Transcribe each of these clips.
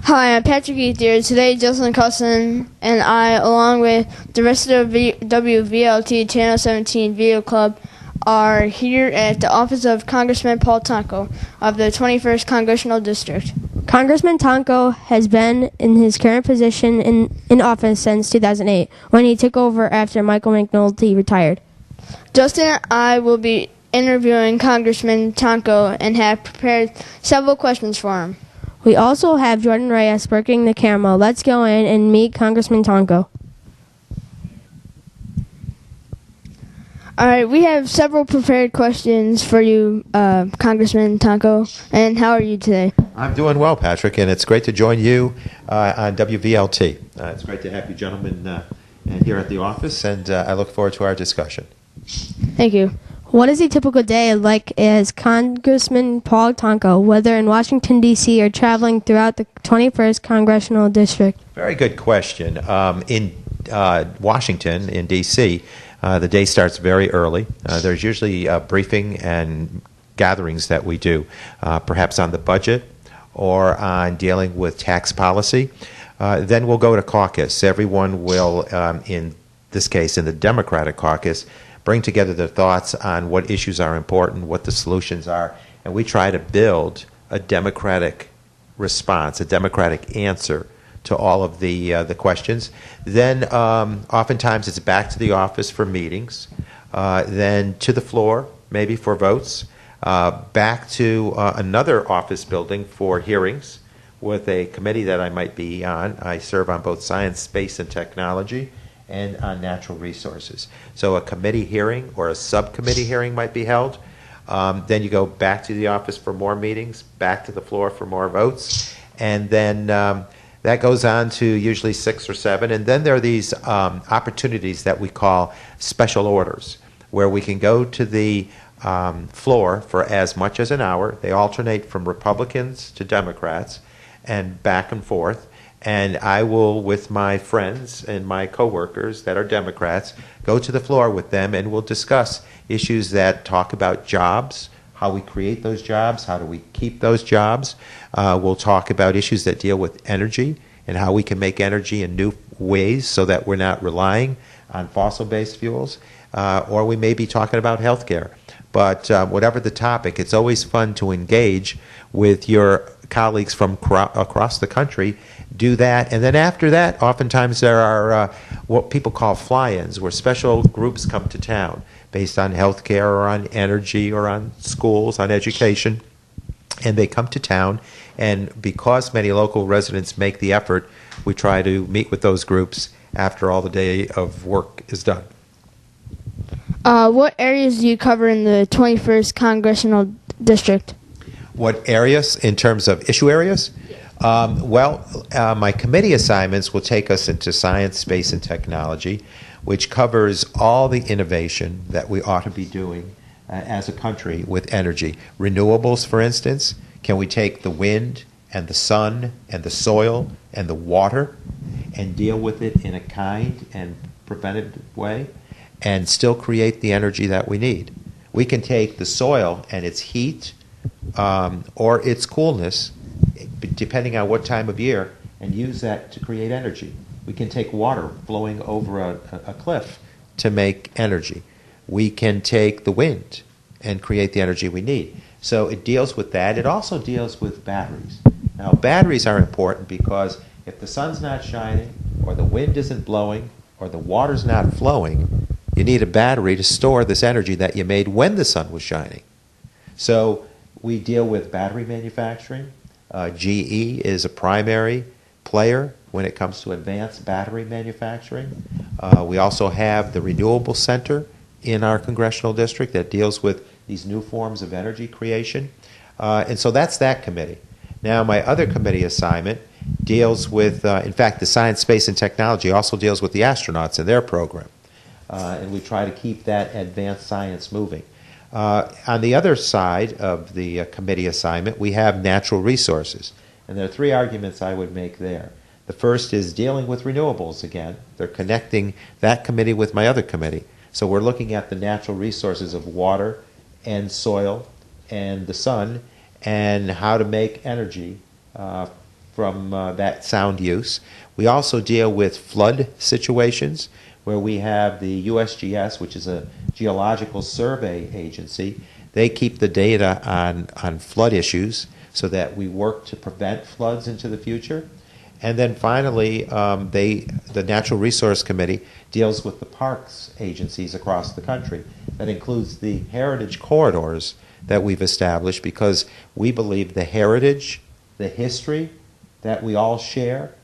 Hi, I'm Patrick Ethier. Today, Justin Cusson and I, along with the rest of the WVLT Channel 17 Video Club, are here at the office of Congressman Paul Tonko of the 21st Congressional District. Congressman Tonko has been in his current position in office since 2008, when he took over after Michael McNulty retired. Justin and I will be interviewing Congressman Tonko and have prepared several questions for him. We also have Jordan Reyes working the camera. Let's go in and meet Congressman Tonko. All right, we have several prepared questions for you, Congressman Tonko. And how are you today? I'm doing well, Patrick, and it's great to join you on WVLT. It's great to have you gentlemen here at the office, and I look forward to our discussion. Thank you. What is a typical day like as Congressman Paul Tonko, whether in Washington, D.C. or traveling throughout the 21st Congressional District? Very good question. In Washington, in D.C., the day starts very early. There's usually a briefing and gatherings that we do, perhaps on the budget or on dealing with tax policy. Then we'll go to caucus. Everyone will, in this case, in the Democratic caucus, bring together their thoughts on what issues are important, what the solutions are, and we try to build a Democratic response, a Democratic answer to all of the questions. Then oftentimes it's back to the office for meetings, then to the floor, maybe for votes, back to another office building for hearings with a committee that I might be on. I serve on both science, space, and technology, and on natural resources. So a committee hearing or a subcommittee hearing might be held. Then you go back to the office for more meetings, back to the floor for more votes, and then that goes on to usually 6 or 7. And then there are these opportunities that we call special orders, where we can go to the floor for as much as an hour. They alternate from Republicans to Democrats and back and forth. And I will, with my friends and my coworkers that are Democrats, go to the floor with them and we'll discuss issues that talk about jobs, how we create those jobs, how do we keep those jobs. We'll talk about issues that deal with energy and how we can make energy in new ways so that we're not relying on fossil-based fuels. Or we may be talking about healthcare. But whatever the topic, it's always fun to engage with your colleagues from across the country. Do that, and then after that, oftentimes there are what people call fly-ins, where special groups come to town based on healthcare or on energy or on schools, on education, and they come to town, and because many local residents make the effort, we try to meet with those groups after all the day of work is done. What areas do you cover in the 21st Congressional District? What areas in terms of issue areas? My committee assignments will take us into science, space, and technology, which covers all the innovation that we ought to be doing as a country with energy. Renewables, for instance, can we take the wind and the sun and the soil and the water and deal with it in a kind and preventative way and still create the energy that we need? We can take the soil and its heat or its coolness, depending on what time of year, and use that to create energy. We can take water flowing over a cliff to make energy. We can take the wind and create the energy we need. So it deals with that. It also deals with batteries. Now, batteries are important because if the sun's not shining, or the wind isn't blowing, or the water's not flowing, you need a battery to store this energy that you made when the sun was shining. So we deal with battery manufacturing. GE is a primary player when it comes to advanced battery manufacturing. We also have the Renewable Center in our congressional district that deals with these new forms of energy creation. And so that's that committee. Now, my other committee assignment deals with, in fact, the science, space, and technology also deals with the astronauts and their program. And we try to keep that advanced science moving. On the other side of the committee assignment, we have natural resources. And there are 3 arguments I would make there. The first is dealing with renewables again. They're connecting that committee with my other committee. So we're looking at the natural resources of water and soil and the sun and how to make energy from that sound use. We also deal with flood situations where we have the USGS, which is a geological survey agency. They keep the data on flood issues so that we work to prevent floods into the future. And then finally, the Natural Resource Committee deals with the parks agencies across the country. That includes the heritage corridors that we've established because we believe the heritage, the history that we all share,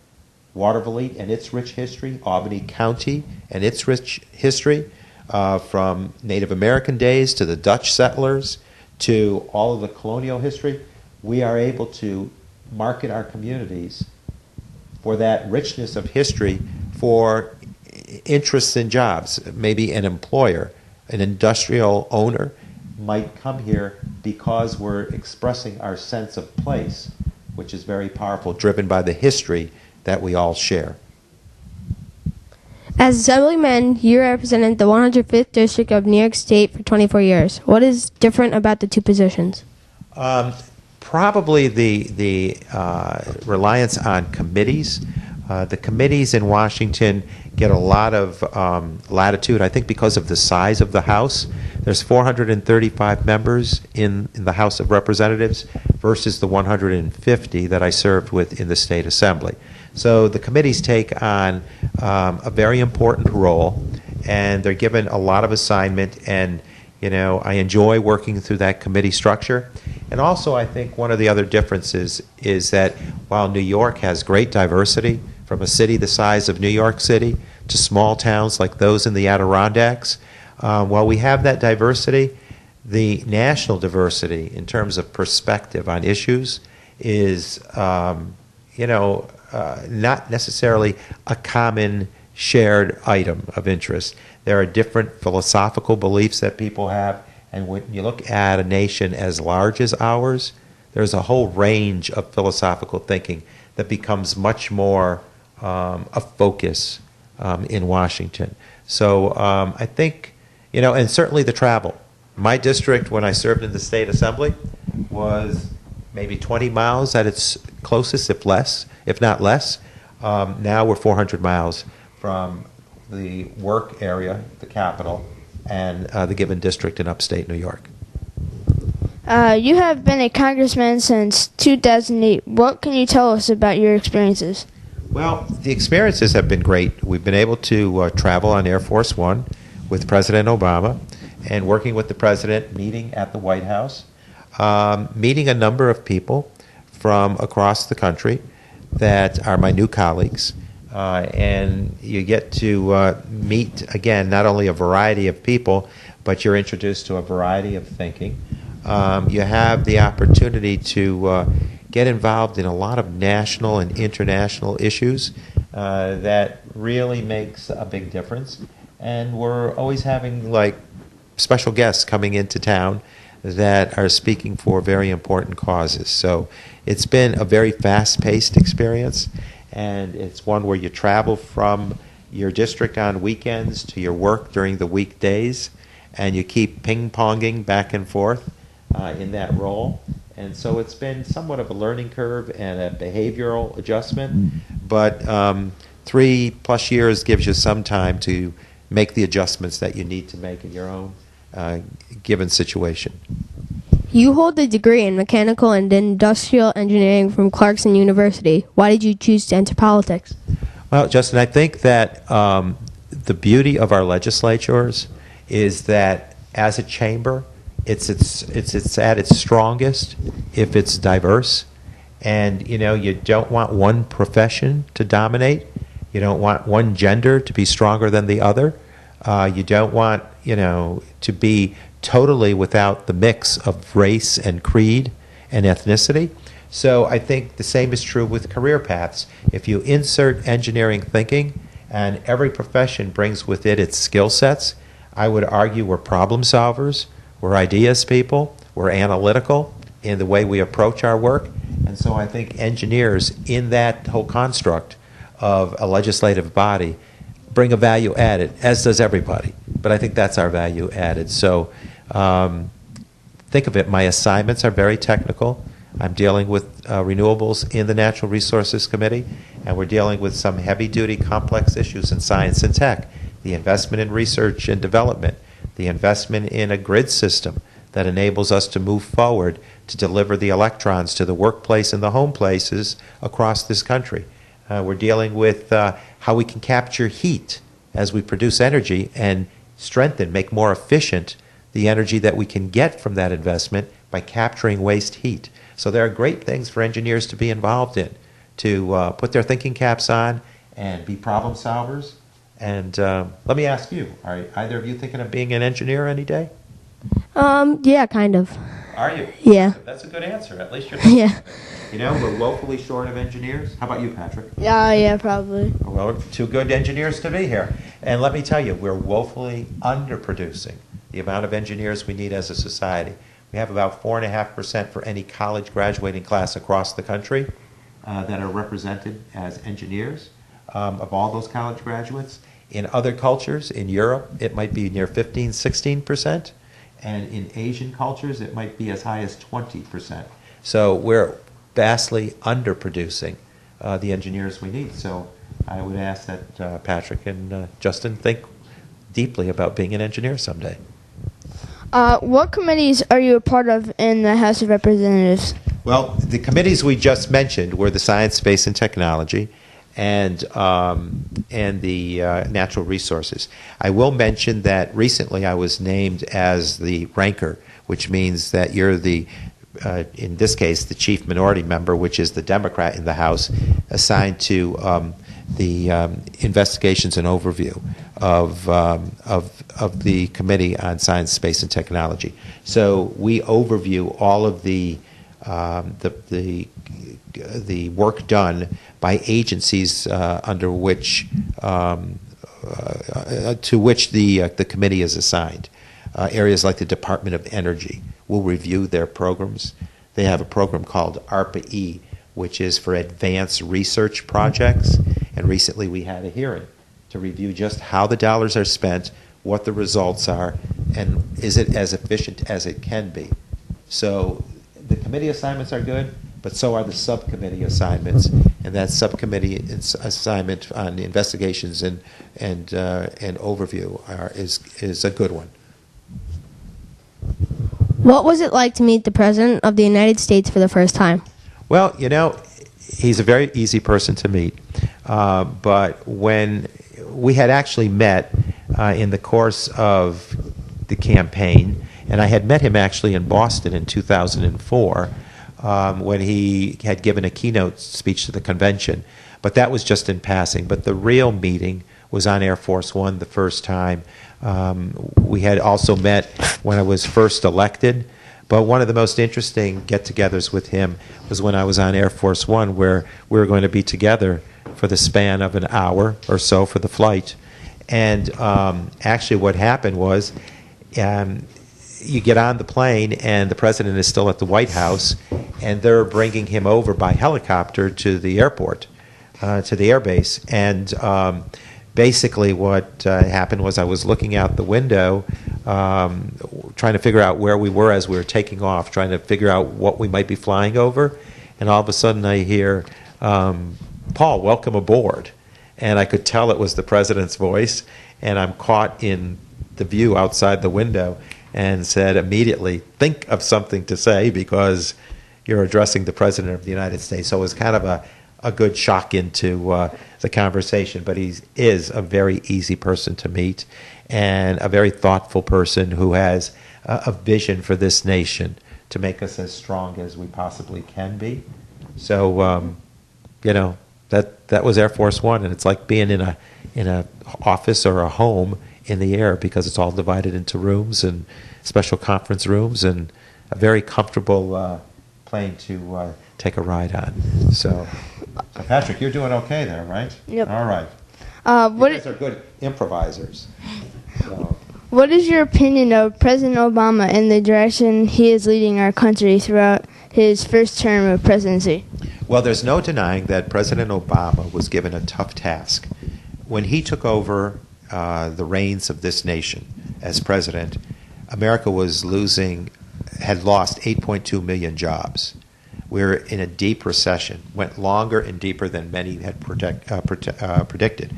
Watervliet and its rich history, Albany County and its rich history, from Native American days to the Dutch settlers to all of the colonial history, we are able to market our communities for that richness of history for interests in jobs. Maybe an employer, an industrial owner might come here because we're expressing our sense of place, which is very powerful, driven by the history that we all share. As Assemblyman, you represented the 105th District of New York State for 24 years. What is different about the two positions? Probably the reliance on committees. The committees in Washington get a lot of latitude, I think because of the size of the House. There's 435 members in the House of Representatives versus the 150 that I served with in the State Assembly. So the committees take on a very important role, and they're given a lot of assignment, and I enjoy working through that committee structure. And also I think one of the other differences is that while New York has great diversity, from a city the size of New York City to small towns like those in the Adirondacks, while we have that diversity, the national diversity in terms of perspective on issues is, not necessarily a common shared item of interest. There are different philosophical beliefs that people have, and when you look at a nation as large as ours, there's a whole range of philosophical thinking that becomes much more a focus in Washington. So I think, and certainly the travel. My district, when I served in the State Assembly, was maybe 20 miles at its closest, if not less. Now we're 400 miles from the work area, the capital, and the given district in upstate New York. You have been a congressman since 2008. What can you tell us about your experiences? Well, the experiences have been great. We've been able to travel on Air Force One with President Obama and working with the president, meeting at the White House, meeting a number of people from across the country that are my new colleagues. And you get to meet, again, not only a variety of people, but you're introduced to a variety of thinking. You have the opportunity to get involved in a lot of national and international issues that really makes a big difference. And we're always having special guests coming into town that are speaking for very important causes. So it's been a very fast-paced experience, and it's one where you travel from your district on weekends to your work during the weekdays, and you keep ping-ponging back and forth in that role. And so it's been somewhat of a learning curve and a behavioral adjustment, but 3+ years gives you some time to make the adjustments that you need to make in your own given situation. You hold a degree in mechanical and industrial engineering from Clarkson University. Why did you choose to enter politics? Well, Justin, I think that the beauty of our legislatures is that as a chamber, it's at its strongest if it's diverse. And, you don't want one profession to dominate. You don't want one gender to be stronger than the other. You don't want, to be totally without the mix of race and creed and ethnicity. So I think the same is true with career paths. If you insert engineering thinking, and every profession brings with it its skill sets, I would argue we're problem solvers, we're ideas people, we're analytical in the way we approach our work. And so I think engineers in that whole construct of a legislative body bring a value added, as does everybody. But I think that's our value added. So think of it, my assignments are very technical. I'm dealing with renewables in the Natural Resources Committee, and we're dealing with some heavy-duty complex issues in science and tech, the investment in research and development, the investment in a grid system that enables us to move forward to deliver the electrons to the workplace and the home places across this country. We're dealing with how we can capture heat as we produce energy and strengthen, make more efficient the energy that we can get from that investment by capturing waste heat. So there are great things for engineers to be involved in, to put their thinking caps on and be problem solvers. And let me ask you, are either of you thinking of being an engineer any day? Yeah, kind of. Are you? Yeah. That's a good answer. At least you're thinking. Yeah. You know, we're woefully short of engineers. How about you, Patrick? Yeah, probably. Well, we're two good engineers to be here. And let me tell you, we're woefully underproducing the amount of engineers we need as a society. We have about 4.5% for any college graduating class across the country that are represented as engineers of all those college graduates. In other cultures, in Europe, it might be near 15, 16%. And in Asian cultures, it might be as high as 20%. So we're vastly underproducing the engineers we need. So I would ask that Patrick and Justin think deeply about being an engineer someday. What committees are you a part of in the House of Representatives? Well, the committees we just mentioned were the Science, Space, and Technology, and the Natural Resources. I will mention that recently I was named as the ranker, which means that you're the, in this case, the chief minority member, which is the Democrat in the House, assigned to the investigations and overview of the Committee on Science, Space, and Technology. So we overview all of the work done by agencies under which to which the committee is assigned. Areas like the Department of Energy will review their programs. They have a program called ARPA-E, which is for advanced research projects. And recently we had a hearing to review just how the dollars are spent, what the results are, and is it as efficient as it can be. So the committee assignments are good, but so are the subcommittee assignments, and that subcommittee assignment on the investigations and overview is a good one. What was it like to meet the President of the United States for the first time? Well, you know, he's a very easy person to meet, but when we had actually met in the course of the campaign, and I had met him actually in Boston in 2004, when he had given a keynote speech to the convention. But that was just in passing. But the real meeting was on Air Force One the first time. We had also met when I was first elected. But one of the most interesting get-togethers with him was when I was on Air Force One, where we were going to be together for the span of an hour or so for the flight. And actually what happened was you get on the plane, and the president is still at the White House, and they're bringing him over by helicopter to the airport, to the airbase. And basically what happened was I was looking out the window, trying to figure out where we were as we were taking off, trying to figure out what we might be flying over. And all of a sudden I hear, Paul, welcome aboard. And I could tell it was the president's voice, and I'm caught in the view outside the window, and said immediately, think of something to say because you're addressing the President of the United States. So it was kind of a good shock into the conversation. But he is a very easy person to meet and a very thoughtful person who has a vision for this nation to make us as strong as we possibly can be. So, you know, that was Air Force One, and it's like being in a office or a home in the air because it's all divided into rooms and special conference rooms and a very comfortable plane to take a ride on. So Patrick, you're doing okay there, right? Yep. All right. You guys are good improvisers. So. What is your opinion of President Obama and the direction he is leading our country throughout his first term of presidency? Well, there's no denying that President Obama was given a tough task. When he took over the reins of this nation as president, America had lost 8.2 million jobs. we're in a deep recession, went longer and deeper than many had predicted.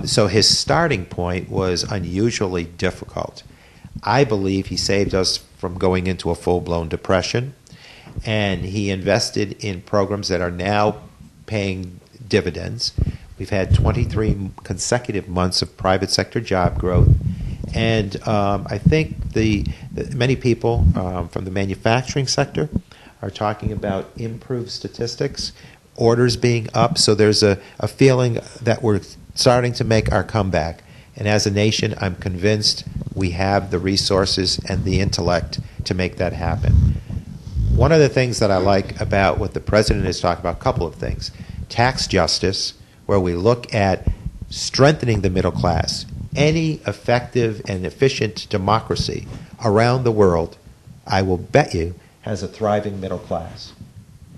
So his starting point was unusually difficult. I believe he saved us from going into a full-blown depression, and he invested in programs that are now paying dividends. We've had 23 consecutive months of private sector job growth, and I think many people from the manufacturing sector are talking about improved statistics, orders being up, so there's a feeling that we're starting to make our comeback. And as a nation, I'm convinced we have the resources and the intellect to make that happen. One of the things that I like about what the President is talking about, a couple of things. Tax justice, where we look at strengthening the middle class. Any effective and efficient democracy around the world, I will bet you, has a thriving middle class.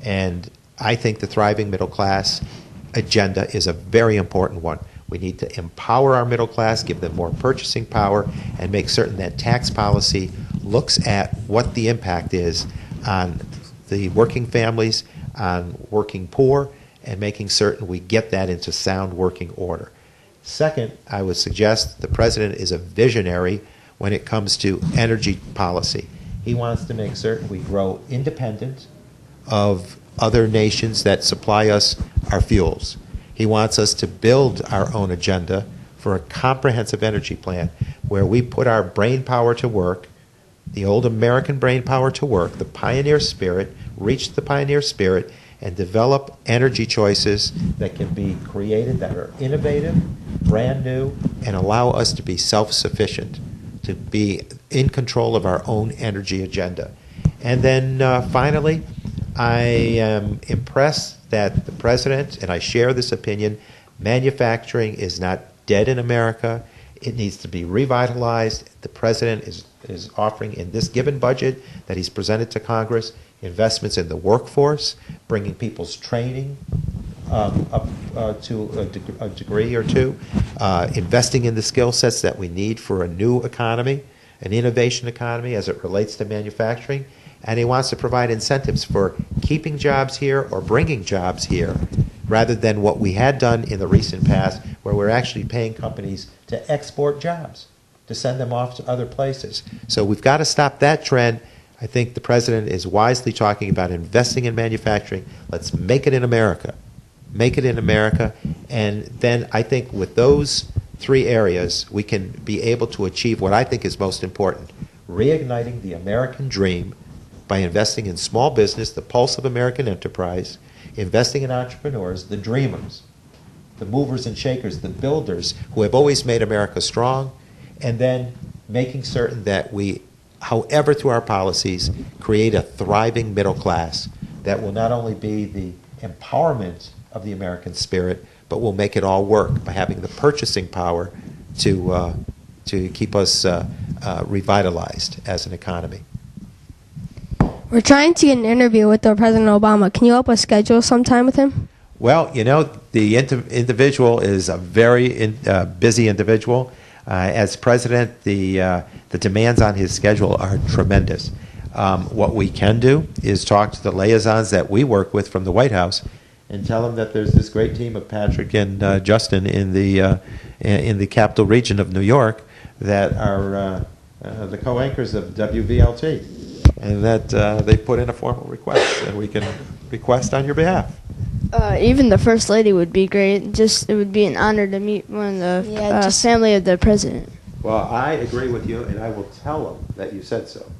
And I think the thriving middle class agenda is a very important one. We need to empower our middle class, give them more purchasing power, and make certain that tax policy looks at what the impact is on the working families, on working poor, and making certain we get that into sound working order. Second, I would suggest the President is a visionary when it comes to energy policy. He wants to make certain we grow independent of other nations that supply us our fuels. He wants us to build our own agenda for a comprehensive energy plan where we put our brain power to work, the old American brain power to work, the pioneer spirit, reach the pioneer spirit, and develop energy choices that can be created that are innovative, brand new, and allow us to be self-sufficient, to be in control of our own energy agenda. And then finally, I am impressed that the President, and I share this opinion, manufacturing is not dead in America. It needs to be revitalized. The President is offering in this given budget that he's presented to Congress investments in the workforce, bringing people's training up to a degree or two, investing in the skill sets that we need for a new economy, an innovation economy as it relates to manufacturing. And he wants to provide incentives for keeping jobs here or bringing jobs here, rather than what we had done in the recent past, where we're actually paying companies to export jobs, to send them off to other places. So we've got to stop that trend. I think the President is wisely talking about investing in manufacturing. Let's make it in America. Make it in America. And then I think with those three areas, we can be able to achieve what I think is most important, reigniting the American dream by investing in small business, the pulse of American enterprise, investing in entrepreneurs, the dreamers, the movers and shakers, the builders who have always made America strong, and then making certain that we, however through our policies, create a thriving middle class that will not only be the empowerment of the American spirit, but will make it all work by having the purchasing power to keep us revitalized as an economy. We're trying to get an interview with President Obama. Can you help us schedule some time with him? Well, you know, the individual is a very busy individual. As president, the demands on his schedule are tremendous. What we can do is talk to the liaisons that we work with from the White House and tell them that there's this great team of Patrick and Justin in the capital region of New York that are the co-anchors of WVLT. And that they put in a formal request, and we can request on your behalf. Even the First Lady would be great. It would be an honor to meet one of the family of the President. Well, I agree with you, and I will tell them that you said so.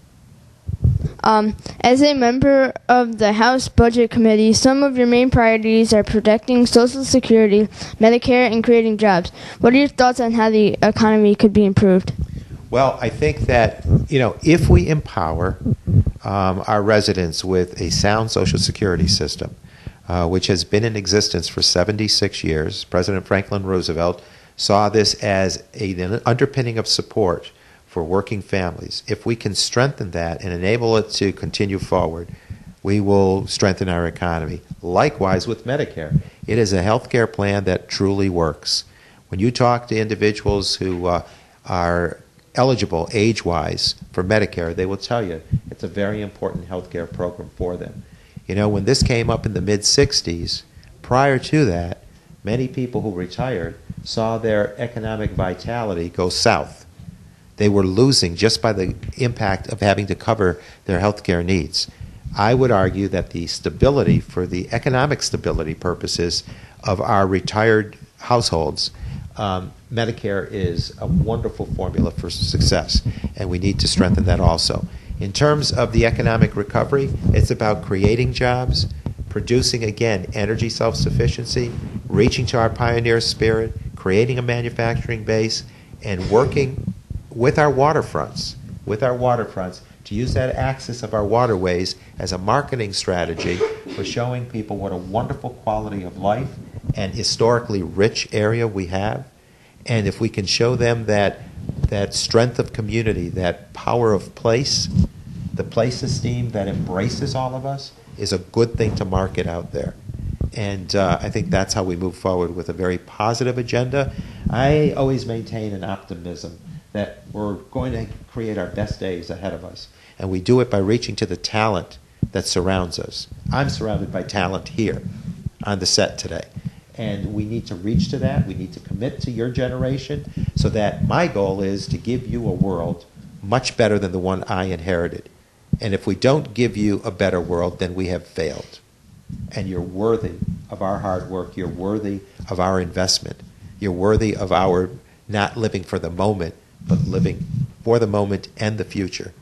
As a member of the House Budget Committee, some of your main priorities are protecting Social Security, Medicare, and creating jobs. What are your thoughts on how the economy could be improved? Well, I think that, you know, if we empower our residents with a sound Social Security system, which has been in existence for 76 years, President Franklin Roosevelt saw this as an underpinning of support for working families. If we can strengthen that and enable it to continue forward, we will strengthen our economy. Likewise with Medicare. It is a health care plan that truly works. When you talk to individuals who are eligible age-wise for Medicare, they will tell you it's a very important health care program for them. You know, when this came up in the mid-'60s, prior to that, many people who retired saw their economic vitality go south. They were losing just by the impact of having to cover their health care needs. I would argue that the stability, for the economic stability purposes of our retired households, Medicare is a wonderful formula for success, and we need to strengthen that also. In terms of the economic recovery, it's about creating jobs, producing, again, energy self-sufficiency, reaching to our pioneer spirit, creating a manufacturing base, and working with our waterfronts, to use that axis of our waterways as a marketing strategy for showing people what a wonderful quality of life and historically rich area we have. And if we can show them that strength of community, that power of place, the place esteem that embraces all of us, is a good thing to market out there. And I think that's how we move forward with a very positive agenda. I always maintain an optimism that we're going to create our best days ahead of us. And we do it by reaching to the talent that surrounds us. I'm surrounded by talent here on the set today. And we need to reach to that. We need to commit to your generation so that my goal is to give you a world much better than the one I inherited. And if we don't give you a better world, then we have failed. And you're worthy of our hard work. You're worthy of our investment. You're worthy of our not living for the moment, but living for the moment and the future.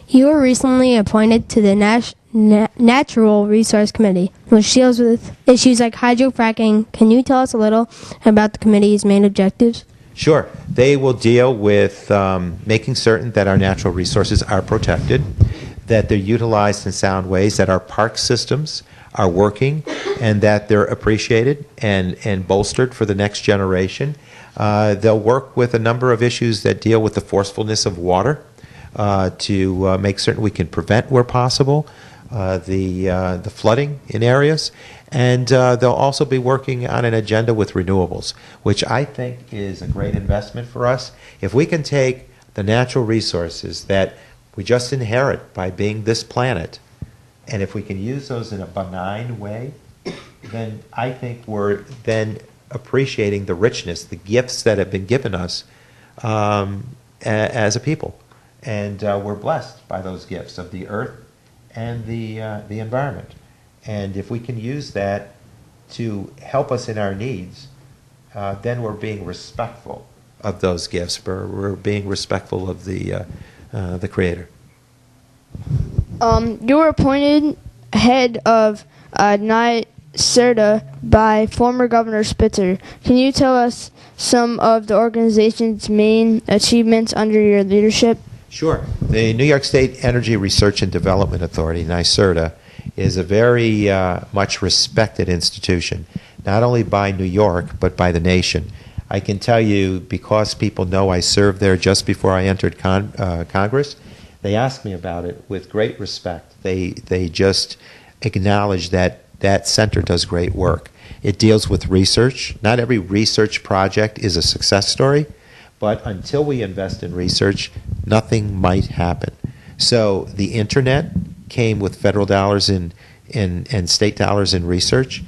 You were recently appointed to the Natural Resource Committee, which deals with issues like hydrofracking. Can you tell us a little about the committee's main objectives? Sure. They will deal with making certain that our natural resources are protected, that they're utilized in sound ways, that our park systems are working, and that they're appreciated and bolstered for the next generation. They'll work with a number of issues that deal with the forcefulness of water to make certain we can prevent, where possible, the flooding in areas. And they'll also be working on an agenda with renewables, which I think is a great investment for us. If we can take the natural resources that we just inherit by being this planet, and if we can use those in a benign way, then I think we're then appreciating the richness, the gifts that have been given us as a people. And we're blessed by those gifts of the earth and the environment. And if we can use that to help us in our needs, then we're being respectful of those gifts. We're being respectful of the Creator. You were appointed head of NYSERDA by former Governor Spitzer. Can you tell us some of the organization's main achievements under your leadership? Sure. The New York State Energy Research and Development Authority, NYSERDA, is a very much respected institution, not only by New York, but by the nation. I can tell you, because people know I served there just before I entered Congress, they asked me about it with great respect. They just acknowledge that that center does great work. It deals with research. Not every research project is a success story, but until we invest in research, nothing might happen. So the internet came with federal dollars and state dollars in research.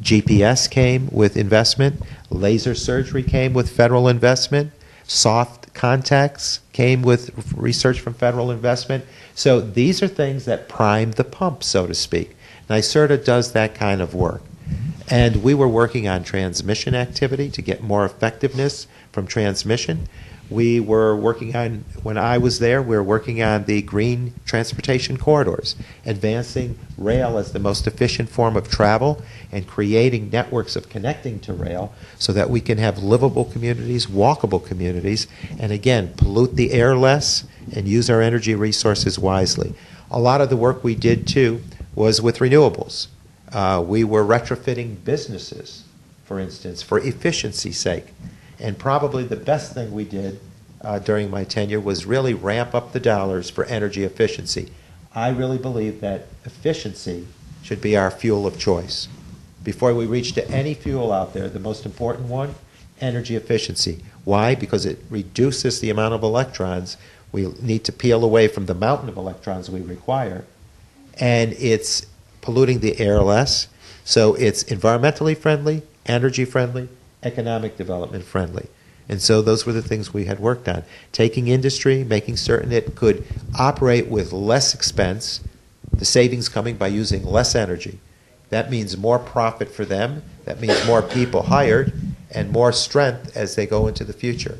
GPS came with investment. Laser surgery came with federal investment. Soft contacts came with research from federal investment. So these are things that prime the pump, so to speak. NYSERDA does that kind of work. And we were working on transmission activity to get more effectiveness from transmission. We were working on, when I was there, we were working on the green transportation corridors, advancing rail as the most efficient form of travel and creating networks of connecting to rail so that we can have livable communities, walkable communities, and again, pollute the air less and use our energy resources wisely. A lot of the work we did, too, was with renewables. We were retrofitting businesses, for instance, for efficiency's sake. And probably the best thing we did during my tenure was really ramp up the dollars for energy efficiency. I really believe that efficiency should be our fuel of choice. Before we reach to any fuel out there, the most important one, energy efficiency. Why? Because it reduces the amount of electrons we need to peel away from the mountain of electrons we require. and it's polluting the air less. So it's environmentally friendly, energy friendly, economic development friendly. And so those were the things we had worked on. Taking industry, making certain it could operate with less expense, the savings coming by using less energy. That means more profit for them. That means more people hired and more strength as they go into the future.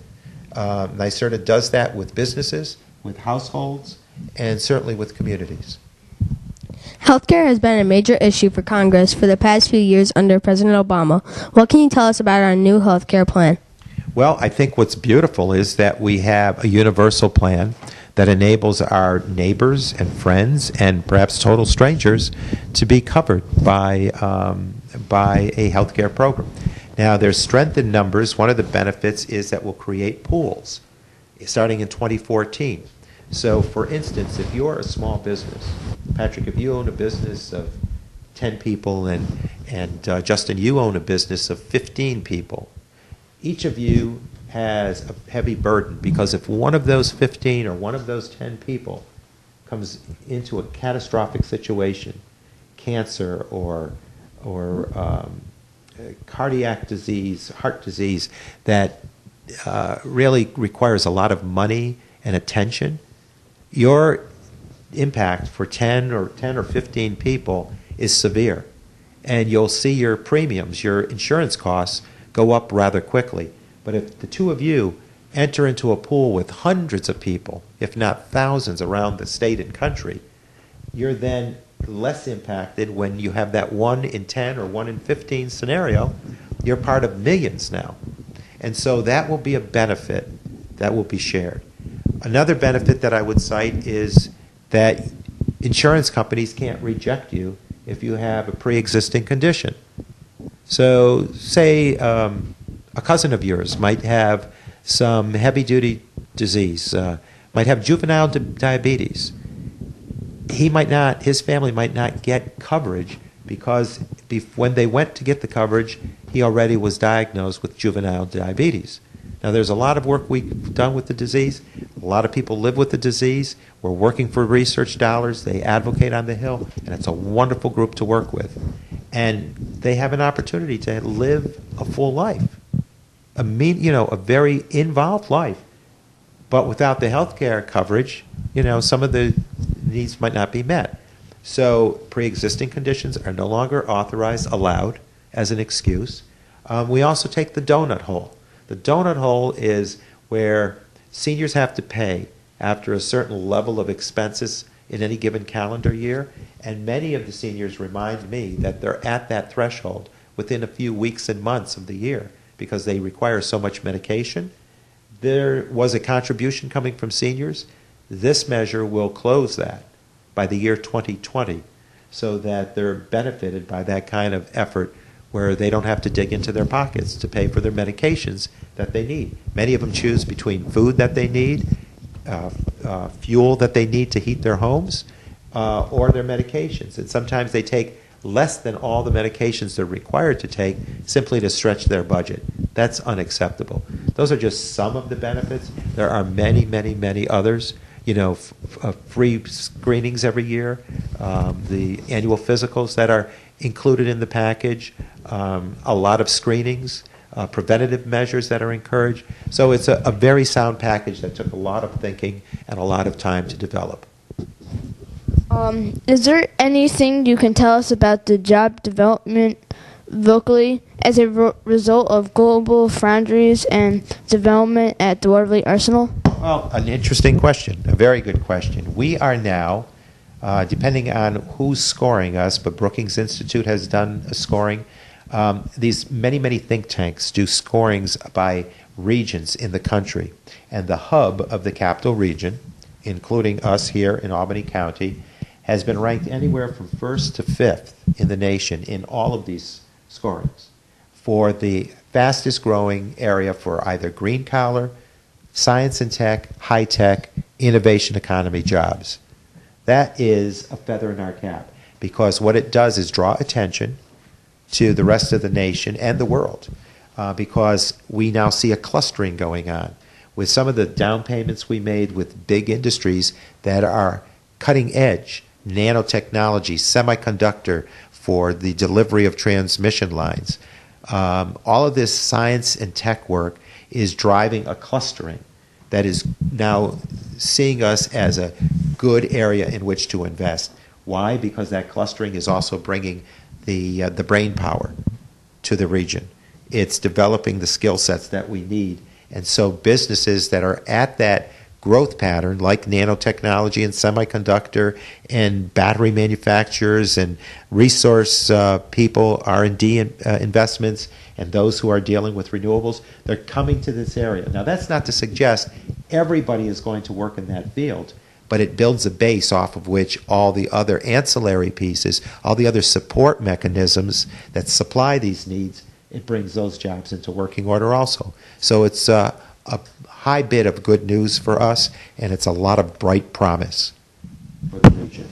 NYSERDA does that with businesses, with households, and certainly with communities. Healthcare has been a major issue for Congress for the past few years under President Obama. What can you tell us about our new healthcare plan? Well, I think what's beautiful is that we have a universal plan that enables our neighbors and friends and perhaps total strangers to be covered by a healthcare program. Now, there's strength in numbers. One of the benefits is that we'll create pools starting in 2014. So, for instance, if you're a small business, Patrick, if you own a business of 10 people and Justin, you own a business of 15 people, each of you has a heavy burden because if one of those 15 or one of those 10 people comes into a catastrophic situation, cancer or cardiac disease, heart disease, that really requires a lot of money and attention, your impact for 10 or 15 people is severe. And you'll see your premiums, your insurance costs, go up rather quickly. But if the two of you enter into a pool with hundreds of people, if not thousands around the state and country, you're then less impacted when you have that 1 in 10 or 1 in 15 scenario. You're part of millions now. And so that will be a benefit that will be shared. Another benefit that I would cite is that insurance companies can't reject you if you have a pre-existing condition. So say a cousin of yours might have some heavy-duty disease, might have juvenile diabetes. His family might not get coverage because when they went to get the coverage, he already was diagnosed with juvenile diabetes. Now, there's a lot of work we've done with the disease. A lot of people live with the disease. We're working for research dollars. They advocate on the Hill, and it's a wonderful group to work with. And they have an opportunity to live a full life, a very involved life. But without the health care coverage, some of the needs might not be met. So pre-existing conditions are no longer allowed as an excuse. We also take the donut hole. The donut hole is where seniors have to pay after a certain level of expenses in any given calendar year, and many of the seniors remind me that they're at that threshold within a few weeks and months of the year because they require so much medication. There was a contribution coming from seniors. This measure will close that by the year 2020 so that they're benefited by that kind of effort where they don't have to dig into their pockets to pay for their medications that they need. Many of them choose between food that they need, fuel that they need to heat their homes, or their medications. And sometimes they take less than all the medications they're required to take simply to stretch their budget. That's unacceptable. Those are just some of the benefits. There are many, many, many others. Free screenings every year, the annual physicals that are included in the package, a lot of screenings, preventative measures that are encouraged. So it's a very sound package that took a lot of thinking and a lot of time to develop. Is there anything you can tell us about the job development locally as a result of global foundries and development at the Watervliet Arsenal? Well, an interesting question, a very good question. We are now, depending on who's scoring us, but Brookings Institute has done a scoring. These many, many think tanks do scorings by regions in the country. And the hub of the capital region, including us here in Albany County, has been ranked anywhere from 1st to 5th in the nation in all of these scorings for the fastest growing area for either green collar, science and tech, high tech, innovation economy jobs. That is a feather in our cap because what it does is draw attention to the rest of the nation and the world because we now see a clustering going on with some of the down payments we made with big industries that are cutting edge, nanotechnology, semiconductor for the delivery of transmission lines. All of this science and tech work is driving a clustering that is now seeing us as a good area in which to invest. Why? Because that clustering is also bringing the brain power to the region. It's developing the skill sets that we need. And so businesses that are at that growth pattern, like nanotechnology and semiconductor and battery manufacturers and resource people, R&D investments, and those who are dealing with renewables, they're coming to this area. Now, that's not to suggest everybody is going to work in that field, but it builds a base off of which all the other ancillary pieces, all the other support mechanisms that supply these needs, it brings those jobs into working order also. So it's a high bit of good news for us, and it's a lot of bright promise for the region.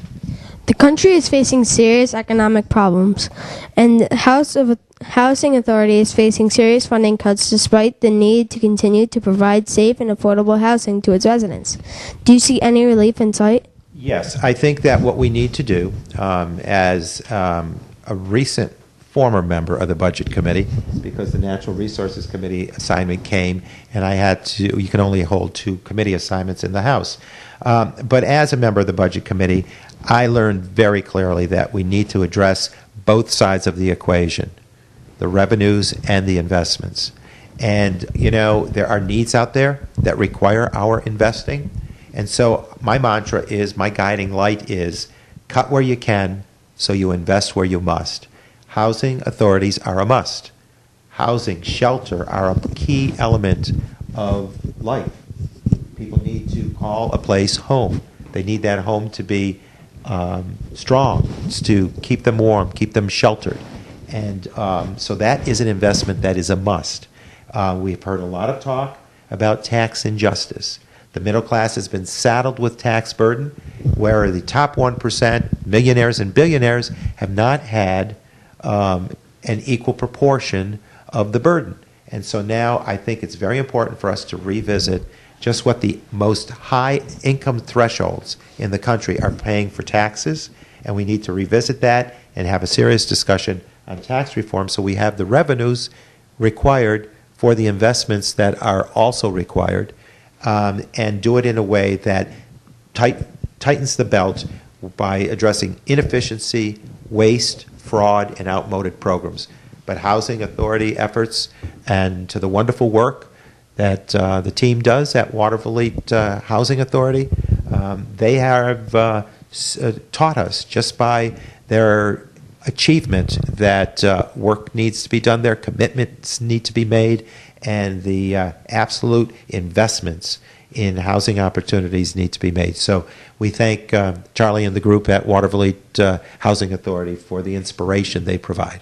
The country is facing serious economic problems, and the Housing Authority is facing serious funding cuts despite the need to continue to provide safe and affordable housing to its residents. Do you see any relief in sight? Yes, I think that what we need to do, as a recent former member of the Budget Committee, because the Natural Resources Committee assignment came, and you can only hold 2 committee assignments in the House. But as a member of the Budget Committee, I learned very clearly that we need to address both sides of the equation, the revenues and the investments. And, there are needs out there that require our investing. And so my mantra is, my guiding light is, cut where you can so you invest where you must. Housing authorities are a must. Housing, shelter are a key element of life. People need to call a place home. They need that home to be strong, to keep them warm, keep them sheltered. And so that is an investment that is a must. We've heard a lot of talk about tax injustice. The middle class has been saddled with tax burden, where the top 1%, millionaires and billionaires, have not had an equal proportion of the burden. And so now I think it's very important for us to revisit just what the most high income thresholds in the country are paying for taxes, and we need to revisit that and have a serious discussion on tax reform so we have the revenues required for the investments that are also required, and do it in a way that tightens the belt by addressing inefficiency, waste, fraud, and outmoded programs. But Housing Authority efforts and to the wonderful work that the team does at Watervliet Housing Authority, they have taught us just by their achievement that work needs to be done there, commitments need to be made, and the absolute investments in housing opportunities need to be made. So we thank Charlie and the group at Watervliet Housing Authority for the inspiration they provide.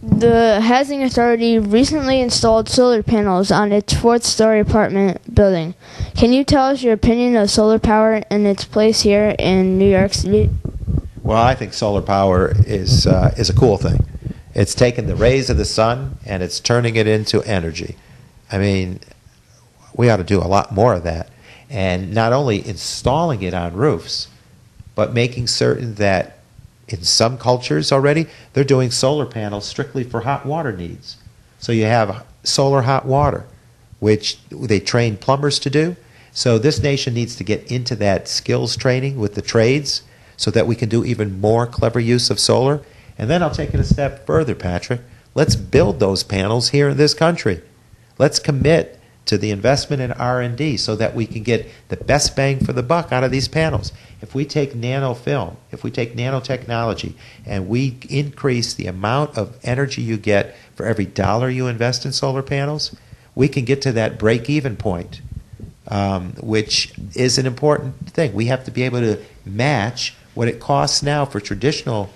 The Housing Authority recently installed solar panels on its 4th-story apartment building. Can you tell us your opinion of solar power and its place here in New York City? Well, I think solar power is a cool thing. It's taken the rays of the sun and it's turning it into energy. I mean, we ought to do a lot more of that. And not only installing it on roofs, but making certain that in some cultures already, they're doing solar panels strictly for hot water needs. So you have solar hot water, which they train plumbers to do. So this nation needs to get into that skills training with the trades so that we can do even more clever use of solar. And then I'll take it a step further, Patrick. Let's build those panels here in this country. Let's commit to the investment in R&D so that we can get the best bang for the buck out of these panels. If we take nanofilm, if we take nanotechnology, and we increase the amount of energy you get for every dollar you invest in solar panels, we can get to that break-even point, which is an important thing. We have to be able to match what it costs now for traditional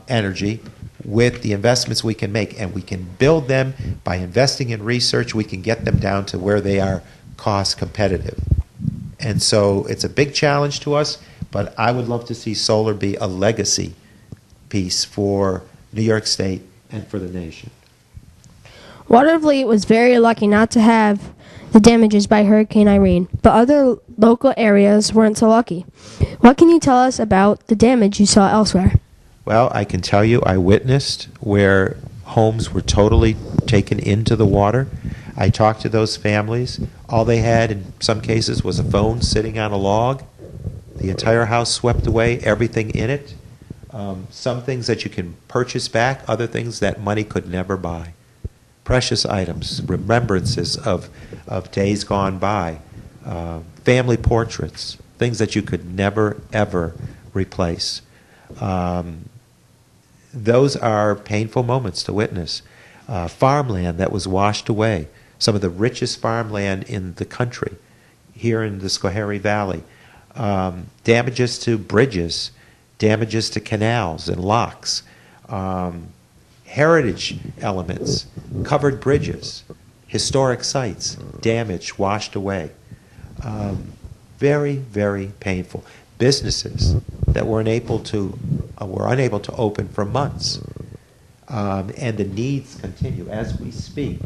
energy with the investments we can make, and we can build them by investing in research. We can get them down to where they are cost competitive. And so it's a big challenge to us, but I would love to see solar be a legacy piece for New York State and for the nation. Watervliet was very lucky not to have the damages by Hurricane Irene, but other local areas weren't so lucky. What can you tell us about the damage you saw elsewhere? Well, I can tell you I witnessed where homes were totally taken into the water. I talked to those families. All they had in some cases was a phone sitting on a log. The entire house swept away, everything in it. Some things that you can purchase back, other things that money could never buy. Precious items, remembrances of days gone by, family portraits, things that you could never, ever replace. Those are painful moments to witness. Farmland that was washed away, some of the richest farmland in the country, here in the Schoharie Valley. Damages to bridges, damages to canals and locks, heritage elements, covered bridges, historic sites, damaged, washed away. Very, very painful. Businesses that were unable to open for months. And the needs continue as we speak.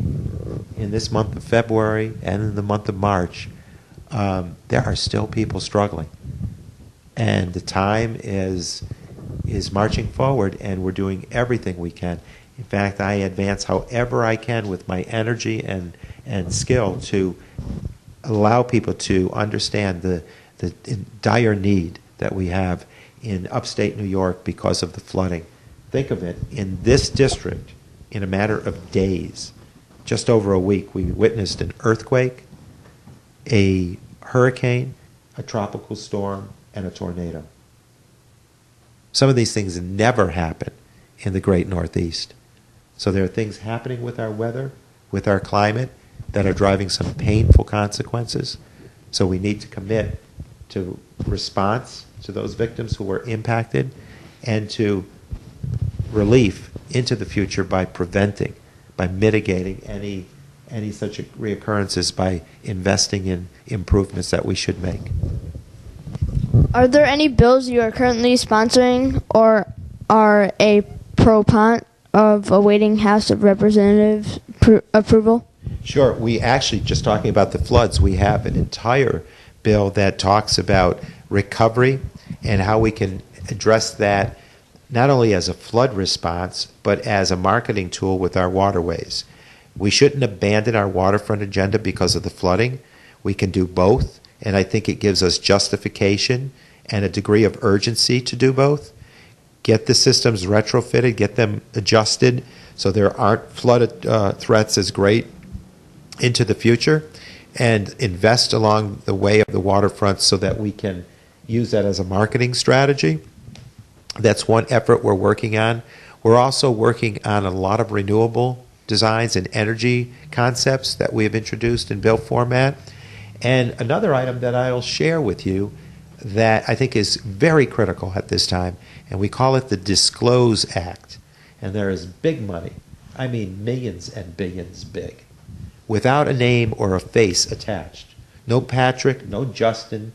In this month of February and in the month of March, there are still people struggling. And the time is marching forward, and we're doing everything we can. In fact, I advance however I can with my energy and skill to allow people to understand the dire need that we have in upstate New York because of the flooding. Think of it, in this district, in a matter of days, just over a week, we witnessed an earthquake, a hurricane, a tropical storm, and a tornado. Some of these things never happen in the great Northeast. So there are things happening with our weather, with our climate, that are driving some painful consequences. So we need to commit to response to those victims who were impacted and to relief into the future by preventing, by mitigating any such reoccurrences by investing in improvements that we should make. Are there any bills you are currently sponsoring or are a proponent of awaiting House of Representatives approval? Sure. We actually, just talking about the floods, we have an entire bill that talks about recovery and how we can address that not only as a flood response, but as a marketing tool with our waterways. We shouldn't abandon our waterfront agenda because of the flooding. We can do both, and I think it gives us justification and a degree of urgency to do both. Get the systems retrofitted, get them adjusted so there aren't flood threats as great into the future, and invest along the way of the waterfront so that we can use that as a marketing strategy. That's one effort we're working on. We're also working on a lot of renewable designs and energy concepts that we have introduced in bill format. And another item that I'll share with you that I think is very critical at this time, and we call it the Disclose Act. And there is big money, I mean millions and billions big, without a name or a face attached. No Patrick, no Justin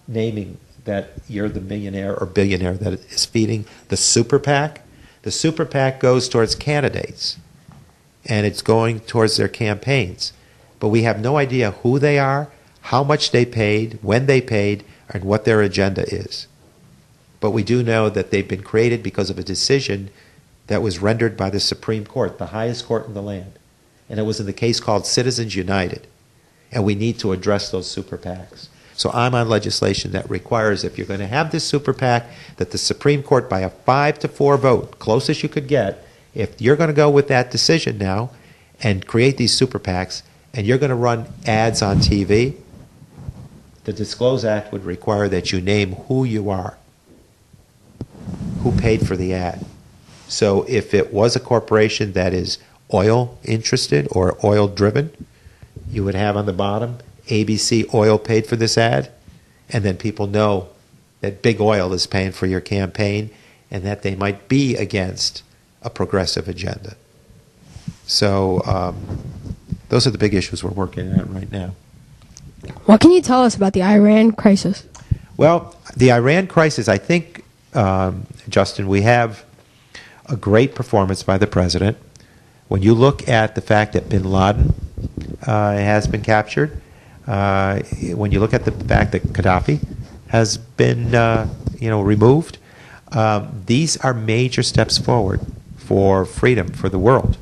naming that you're the millionaire or billionaire that is feeding the super PAC. The super PAC goes towards candidates, and it's going towards their campaigns. But we have no idea who they are, how much they paid, when they paid, and what their agenda is. But we do know that they've been created because of a decision that was rendered by the Supreme Court, the highest court in the land. And it was in the case called Citizens United. And we need to address those super PACs. So I'm on legislation that requires, if you're going to have this super PAC, that the Supreme Court, by a 5-4 vote, closest you could get, if you're going to go with that decision now and create these super PACs, and you're going to run ads on TV, the Disclose Act would require that you name who you are, who paid for the ad. So if it was a corporation that is oil interested or oil driven, you would have on the bottom, ABC Oil paid for this ad, and then people know that big oil is paying for your campaign and that they might be against a progressive agenda. So those are the big issues we're working on right now. What can you tell us about the Iran crisis? Well, the Iran crisis, I think, Justin, we have a great performance by the president. When you look at the fact that bin Laden has been captured. When you look at the fact that Gaddafi has been, removed, these are major steps forward for freedom for the world.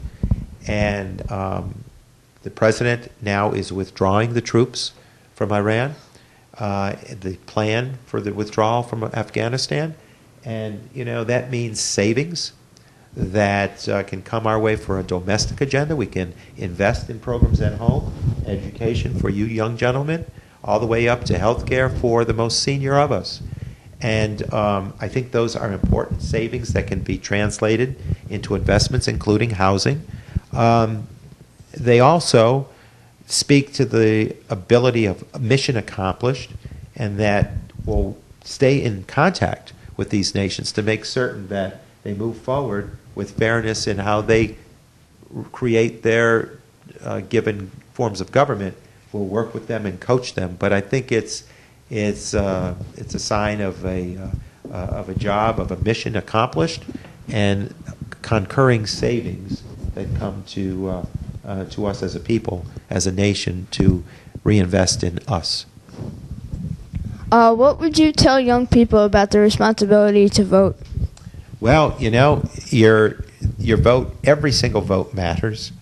And the president now is withdrawing the troops from Iran, the plan for the withdrawal from Afghanistan. And, that means savings that can come our way for a domestic agenda. We can invest in programs at home, education for you young gentlemen, all the way up to health care for the most senior of us. And I think those are important savings that can be translated into investments, including housing. They also speak to the ability of mission accomplished, and that we'll stay in contact with these nations to make certain that they move forward with fairness in how they create their given forms of government. We'll work with them and coach them. But I think it's a sign of a job, of a mission accomplished, and concurring savings that come to us as a people, as a nation, to reinvest in us. What would you tell young people about the responsibility to vote? Well, your vote, every single vote matters.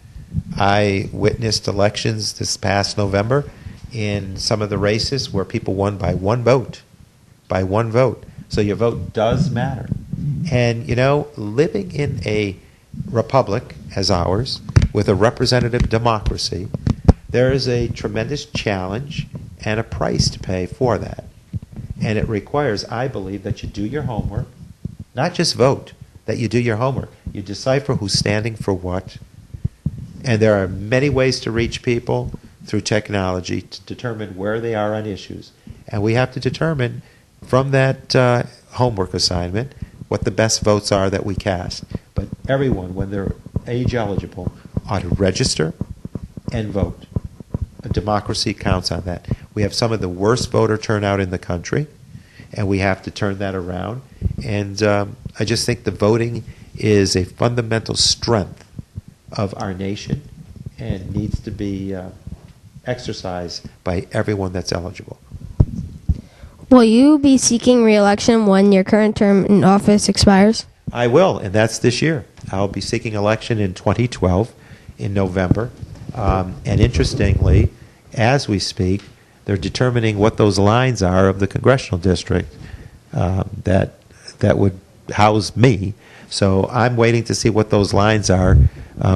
I witnessed elections this past November in some of the races where people won by one vote. So your vote does matter. And, living in a republic as ours, with a representative democracy, there is a tremendous challenge and a price to pay for that. And it requires, I believe, that you do your homework, not just vote, that you do your homework. You decipher who's standing for what. And there are many ways to reach people through technology to determine where they are on issues. And we have to determine from that homework assignment what the best votes are that we cast. But everyone, when they're age eligible, ought to register and vote. A democracy counts on that. We have some of the worst voter turnout in the country, and we have to turn that around. And I just think the voting is a fundamental strength of our nation and needs to be exercised by everyone that's eligible. Will you be seeking re-election when your current term in office expires? I will, and that's this year. I'll be seeking election in 2012 in November. And interestingly, as we speak, they're determining what those lines are of the congressional district that would house me. So I'm waiting to see what those lines are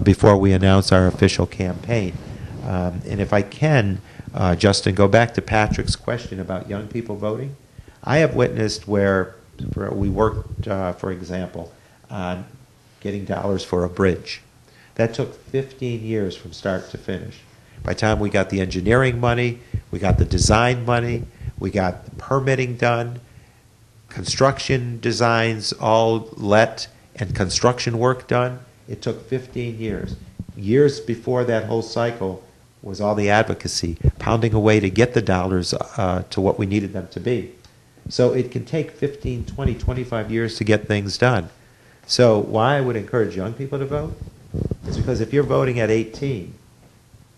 before we announce our official campaign. And if I can, Justin, go back to Patrick's question about young people voting. I have witnessed where we worked, for example, on getting dollars for a bridge. That took 15 years from start to finish. By the time we got the engineering money, we got the design money, we got the permitting done, construction designs all let, and construction work done, it took 15 years. Years before that whole cycle was all the advocacy, pounding away to get the dollars to what we needed them to be. So it can take 15, 20, 25 years to get things done. So why I would encourage young people to vote is because if you're voting at 18,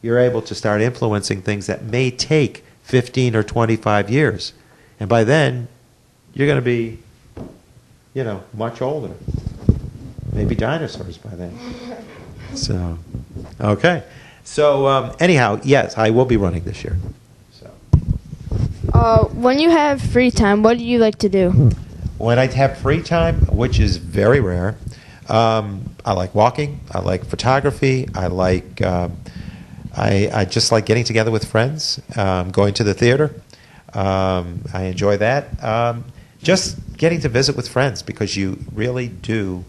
you're able to start influencing things that may take 15 or 25 years. And by then, you're going to be, much older. Maybe dinosaurs by then. So, okay. So, anyhow, yes, I will be running this year. So. When you have free time, what do you like to do? When I have free time, which is very rare, I like walking. I like photography. I just like getting together with friends, going to the theater. I enjoy that. Just getting to visit with friends, because you really do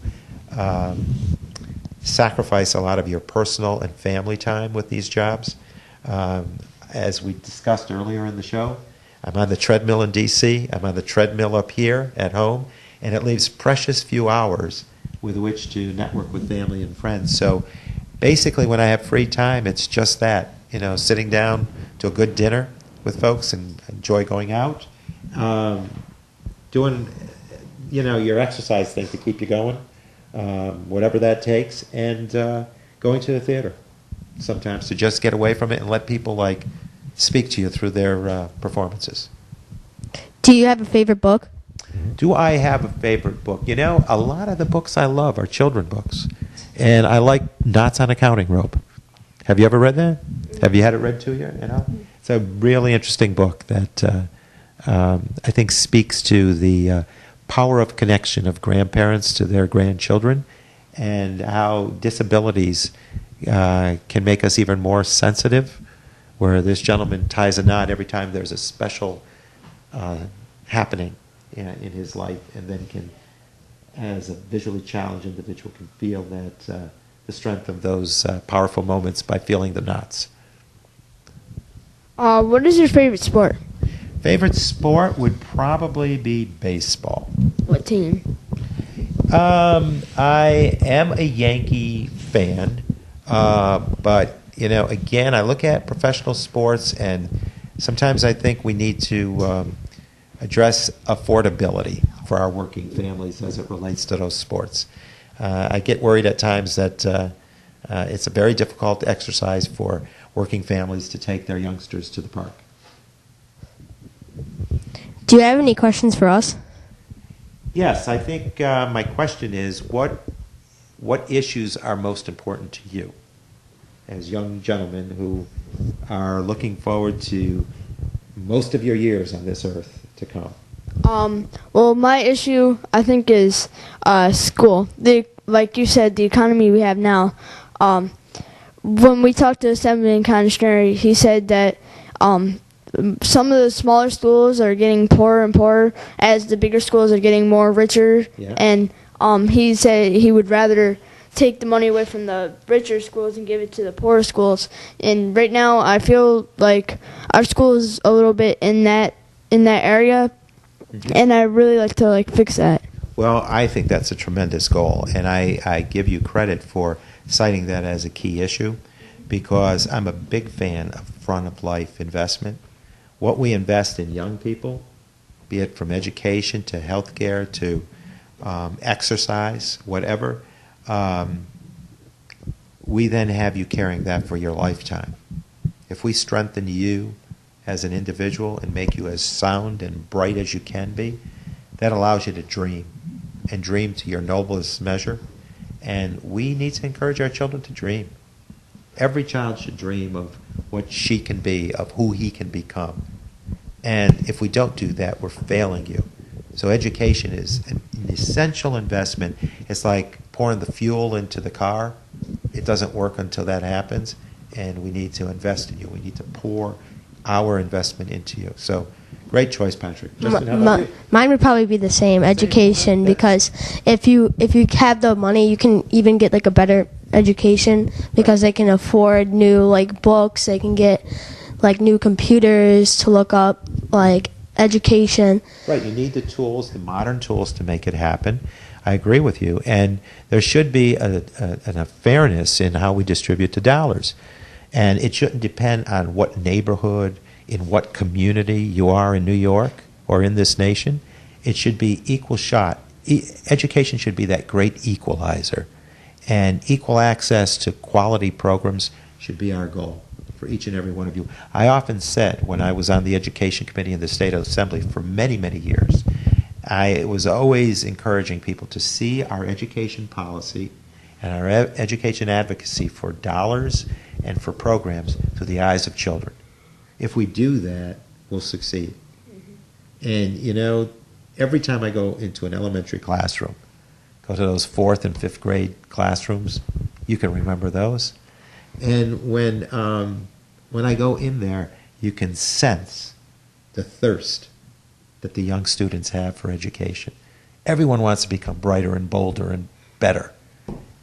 sacrifice a lot of your personal and family time with these jobs. As we discussed earlier in the show, I'm on the treadmill in D.C., I'm on the treadmill up here at home, and it leaves precious few hours with which to network with family and friends. So basically when I have free time, it's just that, sitting down to a good dinner with folks and enjoy going out, doing, your exercise thing to keep you going, whatever that takes, and going to the theater. sometimes to just get away from it and let people like speak to you through their performances. Do you have a favorite book? Do I have a favorite book? You know, a lot of the books I love are children books. And I like Knots on a Counting Rope. Have you ever read that? Have you had it read to you? You know, it's a really interesting book that I think speaks to the power of connection of grandparents to their grandchildren, and how disabilities can make us even more sensitive. Where this gentleman ties a knot every time there's a special happening in his life, and then can, as a visually challenged individual, can feel that the strength of those powerful moments by feeling the knots. What is your favorite sport? Favorite sport would probably be baseball. What team? I am a Yankee fan, but you know, again, I look at professional sports, and sometimes I think we need to address affordability for our working families as it relates to those sports. I get worried at times that it's a very difficult exercise for working families to take their youngsters to the park. Do you have any questions for us? Yes, I think my question is, what issues are most important to you as young gentlemen who are looking forward to most of your years on this earth to come? Well, my issue, I think, is school. Like you said, the economy we have now. When we talked to Assemblyman Constantine, he said that some of the smaller schools are getting poorer and poorer as the bigger schools are getting more richer. Yeah. And he said he would rather take the money away from the richer schools and give it to the poorer schools. And right now, I feel like our school is a little bit in that area, and I really like to fix that. Well, I think that's a tremendous goal, and I give you credit for citing that as a key issue, because I'm a big fan of front-of-life investment. What we invest in young people, be it from education to healthcare to exercise, whatever, we then have you carrying that for your lifetime. If we strengthen you as an individual and make you as sound and bright as you can be, that allows you to dream, and dream to your noblest measure. And we need to encourage our children to dream. Every child should dream of what she can be, of who he can become. And if we don't do that, we're failing you. So education is an essential investment. It's like pouring the fuel into the car. It doesn't work until that happens, and we need to invest in you. We need to pour our investment into you. So, great choice, Patrick. Justin, how about you? Mine would probably be the same, education, because if you have the money, you can even get a better education, because they can afford new books, they can get new computers to look up education. Right, you need the tools, the modern tools, to make it happen. I agree with you, and there should be a fairness in how we distribute the dollars. And it shouldn't depend on what neighborhood, in what community you are in New York or in this nation. It should be equal shot. Education should be that great equalizer. And equal access to quality programs should be our goal for each and every one of you. I often said, when I was on the Education Committee in the State Assembly for many, many years, I was always encouraging people to see our education policy and our education advocacy for dollars and for programs through the eyes of children. If we do that, we'll succeed. And, every time I go into an elementary classroom, go to those 4th and 5th grade classrooms, you can remember those. And when I go in there, you can sense the thirst that the young students have for education. Everyone wants to become brighter and bolder and better.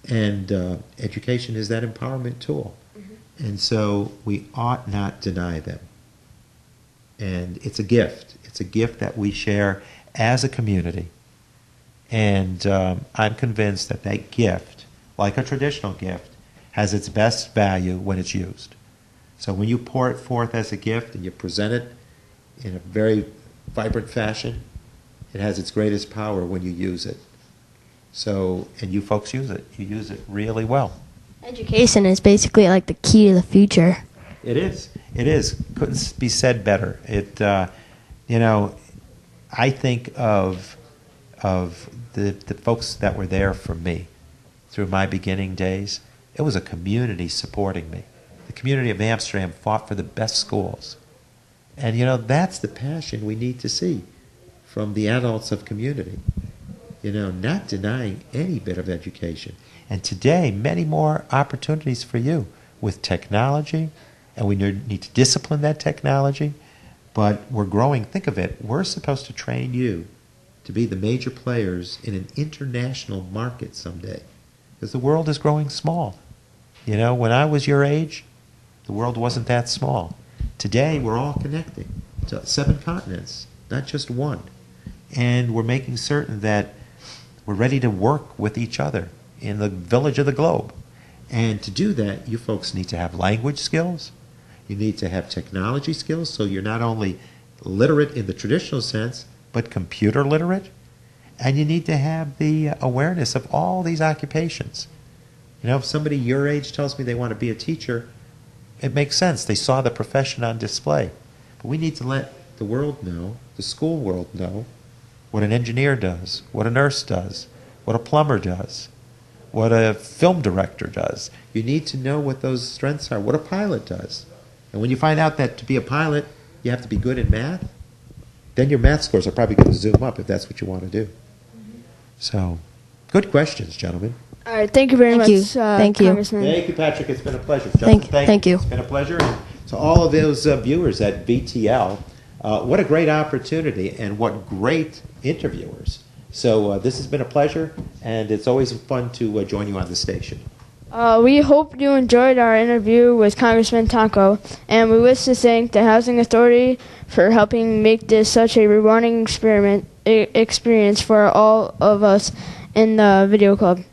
And education is that empowerment tool. And so we ought not deny them. And it's a gift. It's a gift that we share as a community. And I'm convinced that that gift, like a traditional gift, has its best value when it's used. So when you pour it forth as a gift and you present it in a very vibrant fashion, it has its greatest power when you use it. So, and you folks use it. You use it really well. Education is basically like the key to the future. It is. It is. Couldn't be said better. I think of the folks that were there for me through my beginning days. It was a community supporting me. The community of Amsterdam fought for the best schools. And, that's the passion we need to see from the adults of community. Not denying any bit of education. And today, many more opportunities for you with technology, and we need to discipline that technology, but we're growing. Think of it. We're supposed to train you to be the major players in an international market someday, because the world is growing small. When I was your age, the world wasn't that small. Today, we're all connecting to 7 continents, not just one. And we're making certain that we're ready to work with each other in the village of the globe. And to do that, you folks need to have language skills. You need to have technology skills, so you're not only literate in the traditional sense, but computer literate. And you need to have the awareness of all these occupations. If somebody your age tells me they want to be a teacher, it makes sense. They saw the profession on display. But we need to let the world know, the school world know, what an engineer does, what a nurse does, what a plumber does, what a film director does. You need to know what those strengths are, what a pilot does. And when you find out that to be a pilot, you have to be good in math, then your math scores are probably going to zoom up if that's what you want to do. So, good questions, gentlemen. All right, thank you very much, Thank you. Congressman. Thank you, Patrick. It's been a pleasure. Justin, Thank you. It's been a pleasure. And to all of those viewers at BTL, what a great opportunity and what great interviewers. So this has been a pleasure, and it's always fun to join you on the station. We hope you enjoyed our interview with Congressman Tonko, and we wish to thank the Housing Authority for helping make this such a rewarding experience for all of us in the video club.